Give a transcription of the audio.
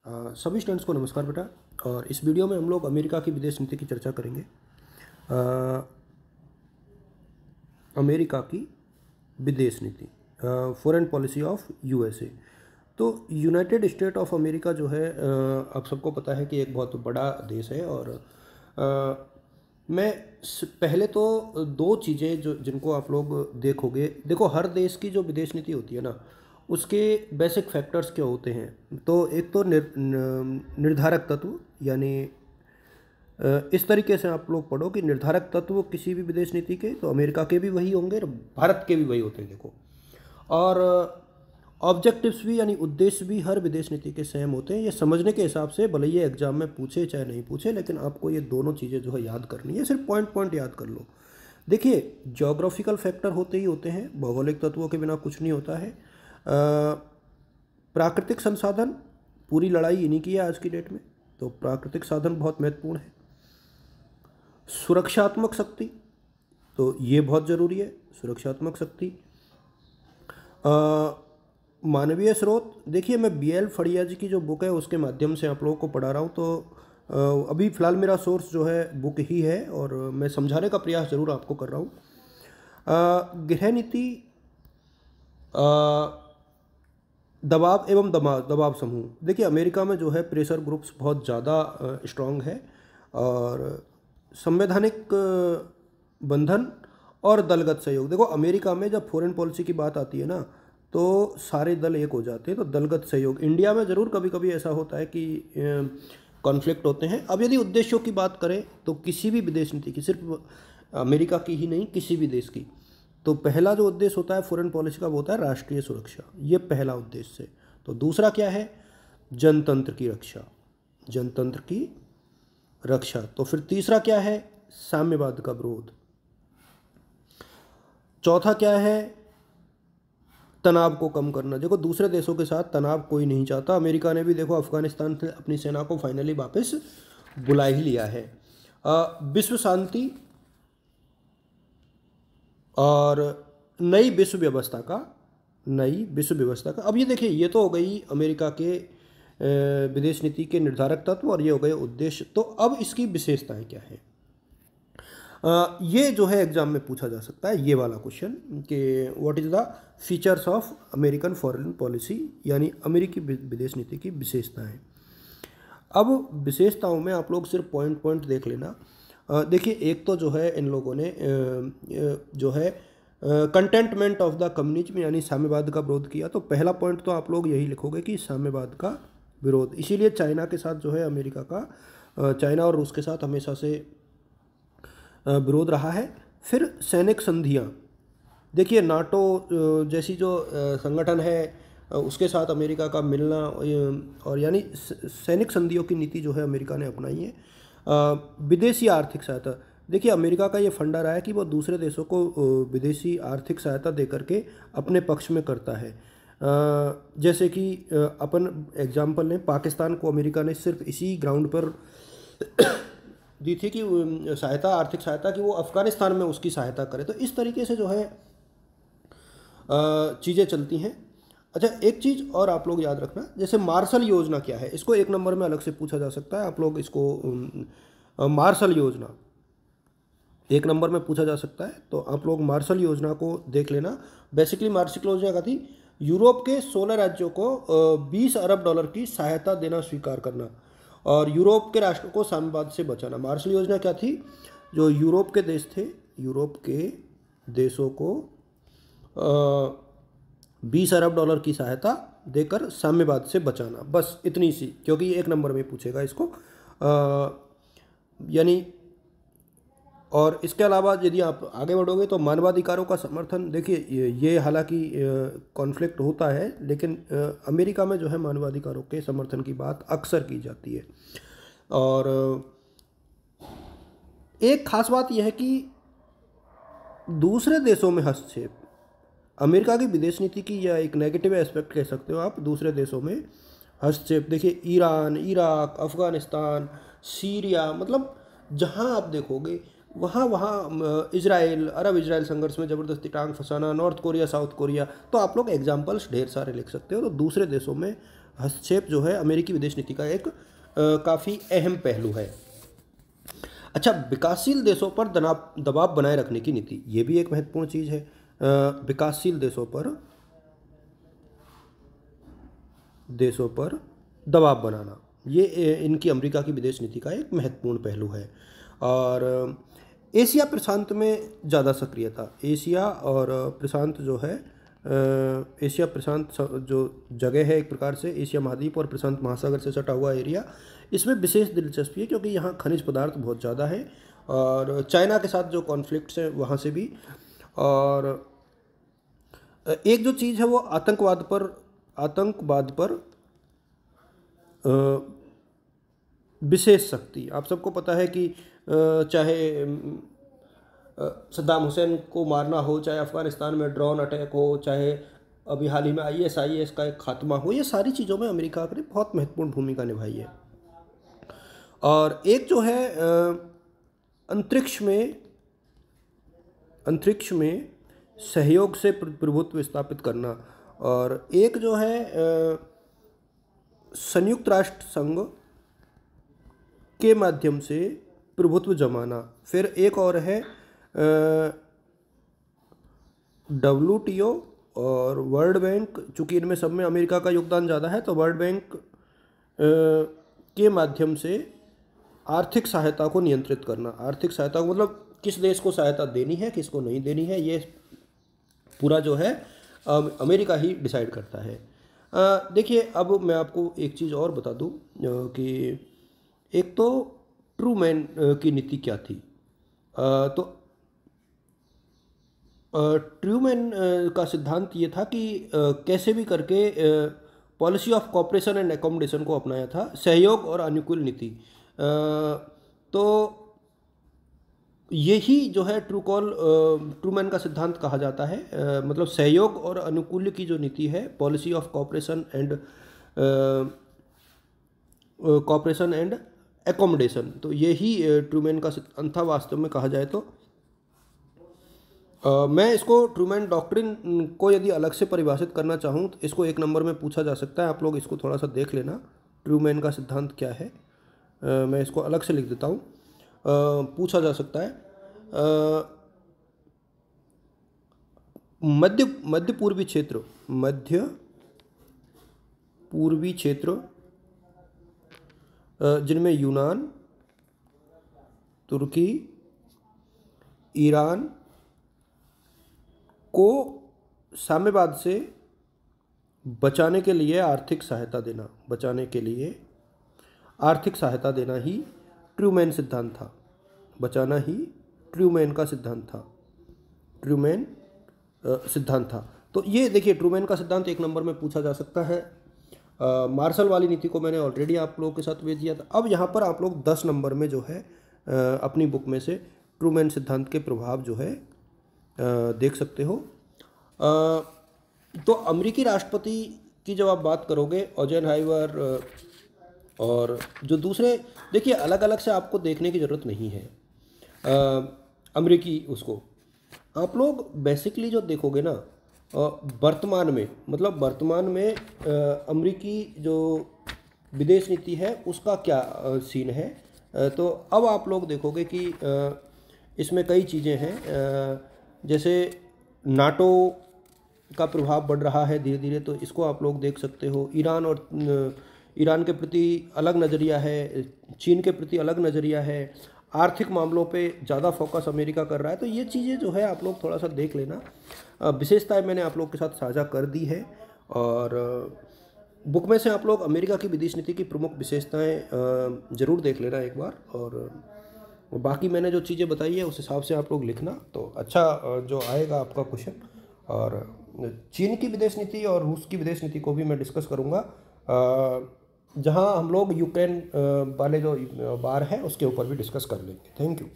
सभी स्टूडेंट्स को नमस्कार बेटा। और इस वीडियो में हम लोग अमेरिका की विदेश नीति की चर्चा करेंगे। अमेरिका की विदेश नीति, फॉरेन पॉलिसी ऑफ यूएसए। तो यूनाइटेड स्टेट ऑफ अमेरिका जो है, आप सबको पता है कि एक बहुत बड़ा देश है। और मैं पहले तो दो चीज़ें जो जिनको आप लोग देखोगे, देखो हर देश की जो विदेश नीति होती है ना, उसके बेसिक फैक्टर्स क्या होते हैं। तो एक तो निर्धारक तत्व, यानी इस तरीके से आप लोग पढ़ो कि निर्धारक तत्व किसी भी विदेश नीति के तो अमेरिका के भी वही होंगे और भारत के भी वही होते हैं। देखो, और ऑब्जेक्टिव्स भी यानी उद्देश्य भी हर विदेश नीति के सेम होते हैं। ये समझने के हिसाब से भले ये एग्जाम में पूछे चाहे नहीं पूछे, लेकिन आपको ये दोनों चीज़ें जो है याद करनी है। सिर्फ पॉइंट पॉइंट याद कर लो। देखिए, ज्योग्राफिकल फैक्टर होते ही होते हैं, भौगोलिक तत्वों के बिना कुछ नहीं होता है। प्राकृतिक संसाधन, पूरी लड़ाई इन्हीं की है आज की डेट में, तो प्राकृतिक साधन बहुत महत्वपूर्ण है। सुरक्षात्मक शक्ति, तो ये बहुत ज़रूरी है, सुरक्षात्मक शक्ति। मानवीय स्रोत, देखिए मैं BL फड़िया जी की जो बुक है उसके माध्यम से आप लोगों को पढ़ा रहा हूँ, तो अभी फ़िलहाल मेरा सोर्स जो है बुक ही है और मैं समझाने का प्रयास ज़रूर आपको कर रहा हूँ। गृह नीति, दबाव एवं दबाव समूह। देखिए अमेरिका में जो है प्रेशर ग्रुप्स बहुत ज़्यादा स्ट्रांग है, और संवैधानिक बंधन और दलगत सहयोग। देखो अमेरिका में जब फॉरेन पॉलिसी की बात आती है ना, तो सारे दल एक हो जाते हैं। तो दलगत सहयोग, इंडिया में ज़रूर कभी कभी ऐसा होता है कि कॉन्फ्लिक्ट होते हैं। अब यदि उद्देश्यों की बात करें तो किसी भी विदेश नीति की, सिर्फ अमेरिका की ही नहीं, किसी भी देश की, तो पहला जो उद्देश्य होता है फॉरेन पॉलिसी का वो होता है राष्ट्रीय सुरक्षा। ये पहला उद्देश्य है। तो दूसरा क्या है? जनतंत्र की रक्षा, जनतंत्र की रक्षा। तो फिर तीसरा क्या है? साम्यवाद का विरोध। चौथा क्या है? तनाव को कम करना। देखो दूसरे देशों के साथ तनाव कोई नहीं चाहता। अमेरिका ने भी देखो अफगानिस्तान से अपनी सेना को फाइनली वापस बुला ही लिया है। विश्व शांति और नई विश्व व्यवस्था का। अब ये देखिए, ये तो हो गई अमेरिका के विदेश नीति के निर्धारक तत्व और ये हो गए उद्देश्य। तो अब इसकी विशेषताएं क्या है? ये जो है एग्जाम में पूछा जा सकता है, ये वाला क्वेश्चन कि what is the features of American foreign policy, यानी अमेरिकी विदेश नीति की विशेषताएं। अब विशेषताओं में आप लोग सिर्फ पॉइंट पॉइंट देख लेना। देखिए, एक तो जो है इन लोगों ने जो है कंटेंटमेंट ऑफ द कम्युनिज्म यानी साम्यवाद का विरोध किया। तो पहला पॉइंट तो आप लोग यही लिखोगे कि साम्यवाद का विरोध। इसीलिए चाइना के साथ जो है अमेरिका का, चाइना और रूस के साथ हमेशा से विरोध रहा है। फिर सैनिक संधियाँ, देखिए नाटो जैसी जो संगठन है उसके साथ अमेरिका का मिलना, और यानी सैनिक संधियों की नीति जो है अमेरिका ने अपनाई है। विदेशी आर्थिक सहायता, देखिए अमेरिका का ये फंडा रहा है कि वो दूसरे देशों को विदेशी आर्थिक सहायता दे करके अपने पक्ष में करता है। जैसे कि अपन एग्जाम्पल लें, पाकिस्तान को अमेरिका ने सिर्फ इसी ग्राउंड पर दी थी कि सहायता, आर्थिक सहायता, कि वो अफगानिस्तान में उसकी सहायता करे। तो इस तरीके से जो है चीज़ें चलती हैं। अच्छा, एक चीज़ और आप लोग याद रखना, जैसे मार्शल योजना क्या है, इसको एक नंबर में अलग से पूछा जा सकता है। आप लोग इसको मार्शल योजना एक नंबर में पूछा जा सकता है, तो आप लोग मार्शल योजना को देख लेना। बेसिकली मार्शल योजना का थी यूरोप के 16 राज्यों को $20 अरब की सहायता देना स्वीकार करना और यूरोप के राष्ट्रों को साम्यवाद से बचाना। मार्शल योजना क्या थी? जो यूरोप के देश थे, यूरोप के देशों को $20 अरब की सहायता देकर साम्यवाद से बचाना, बस इतनी सी, क्योंकि एक नंबर में पूछेगा इसको। यानी और इसके अलावा यदि आप आगे बढ़ोगे तो मानवाधिकारों का समर्थन। देखिए ये हालांकि कॉन्फ्लिक्ट होता है, लेकिन अमेरिका में जो है मानवाधिकारों के समर्थन की बात अक्सर की जाती है। और एक खास बात यह है कि दूसरे देशों में हस्तक्षेप, अमेरिका की विदेश नीति की यह एक नेगेटिव एस्पेक्ट कह सकते हो आप, दूसरे देशों में हस्तक्षेप। देखिए ईरान, इराक, अफ़गानिस्तान, सीरिया, मतलब जहाँ आप देखोगे वहाँ इजराइल, अरब इजराइल संघर्ष में ज़बरदस्ती टांग फंसाना, नॉर्थ कोरिया, साउथ कोरिया। तो आप लोग एग्जाम्पल्स ढेर सारे लिख सकते हो। तो दूसरे देशों में हस्तक्षेप जो है अमेरिकी विदेश नीति का एक काफ़ी अहम पहलू है। अच्छा, विकासशील देशों पर दबाव बनाए रखने की नीति, ये भी एक महत्वपूर्ण चीज़ है। विकासशील देशों पर दबाव बनाना, ये इनकी अमेरिका की विदेश नीति का एक महत्वपूर्ण पहलू है। और एशिया प्रशांत में ज़्यादा सक्रियता, एशिया और प्रशांत जो है, एशिया प्रशांत जो जगह है एक प्रकार से एशिया महाद्वीप और प्रशांत महासागर से सटा हुआ एरिया, इसमें विशेष दिलचस्पी है क्योंकि यहाँ खनिज पदार्थ बहुत ज़्यादा है और चाइना के साथ जो कॉन्फ्लिक्ट्स हैं वहाँ से भी। और एक जो चीज़ है वो आतंकवाद पर विशेष शक्ति। आप सबको पता है कि चाहे सद्दाम हुसैन को मारना हो, चाहे अफ़गानिस्तान में ड्रोन अटैक हो, चाहे अभी हाल ही में ISIS का एक खात्मा हो, ये सारी चीज़ों में अमेरिका ने बहुत महत्वपूर्ण भूमिका निभाई है। और एक जो है अंतरिक्ष में सहयोग से प्रभुत्व स्थापित करना, और एक जो है संयुक्त राष्ट्र संघ के माध्यम से प्रभुत्व जमाना। फिर एक और है WTO और वर्ल्ड बैंक, चूँकि इनमें सब में अमेरिका का योगदान ज़्यादा है, तो वर्ल्ड बैंक के माध्यम से आर्थिक सहायता को नियंत्रित करना। आर्थिक सहायता को मतलब किस देश को सहायता देनी है, किसको नहीं देनी है, ये पूरा जो है अमेरिका ही डिसाइड करता है। देखिए, अब मैं आपको एक चीज़ और बता दूं कि एक तो ट्रूमैन की नीति क्या थी। तो ट्रूमैन का सिद्धांत ये था कि कैसे भी करके policy of cooperation and accommodation को अपनाया था, सहयोग और अनुकूल नीति। तो यही जो है ट्रूमैन का सिद्धांत कहा जाता है। मतलब सहयोग और अनुकूल्य की जो नीति है, policy of cooperation and accommodation, तो यही ट्रूमैन का सिद्धांत था वास्तव में कहा जाए तो। मैं इसको ट्रूमैन डॉक्ट्रिन को यदि अलग से परिभाषित करना चाहूँ तो इसको 1 नंबर में पूछा जा सकता है। आप लोग इसको थोड़ा सा देख लेना, ट्रूमैन का सिद्धांत क्या है। मैं इसको अलग से लिख देता हूँ। पूछा जा सकता है मध्य पूर्वी क्षेत्र जिनमें यूनान, तुर्की, ईरान को साम्यवाद से बचाने के लिए आर्थिक सहायता देना ही ट्रूमैन सिद्धांत था। बचाना ही ट्रूमैन का सिद्धांत था। तो ये देखिए, ट्रूमैन का सिद्धांत 1 नंबर में पूछा जा सकता है। मार्शल वाली नीति को मैंने ऑलरेडी आप लोगों के साथ भेज दिया था। अब यहाँ पर आप लोग 10 नंबर में जो है अपनी बुक में से ट्रूमैन सिद्धांत के प्रभाव जो है देख सकते हो। तो अमेरिकी राष्ट्रपति की जब आप बात करोगे, ओजेनहाइमर और जो दूसरे, देखिए अलग अलग से आपको देखने की ज़रूरत नहीं है। अमेरिकी उसको आप लोग बेसिकली जो देखोगे ना, वर्तमान में अमेरिकी जो विदेश नीति है उसका क्या सीन है। तो अब आप लोग देखोगे कि इसमें कई चीज़ें हैं, जैसे नाटो का प्रभाव बढ़ रहा है धीरे धीरे, तो इसको आप लोग देख सकते हो। ईरान के प्रति अलग नज़रिया है, चीन के प्रति अलग नज़रिया है, आर्थिक मामलों पे ज़्यादा फोकस अमेरिका कर रहा है। तो ये चीज़ें जो है आप लोग थोड़ा सा देख लेना। विशेषताएं मैंने आप लोग के साथ साझा कर दी है, और बुक में से आप लोग अमेरिका की विदेश नीति की प्रमुख विशेषताएं ज़रूर देख लेना एक बार, और बाकी मैंने जो चीज़ें बताई है उस हिसाब से आप लोग लिखना, तो अच्छा जो आएगा आपका क्वेश्चन। और चीन की विदेश नीति और रूस की विदेश नीति को भी मैं डिस्कस करूँगा, जहां हम लोग यूक्रेन वाले जो वार है उसके ऊपर भी डिस्कस कर लेंगे। Thank you.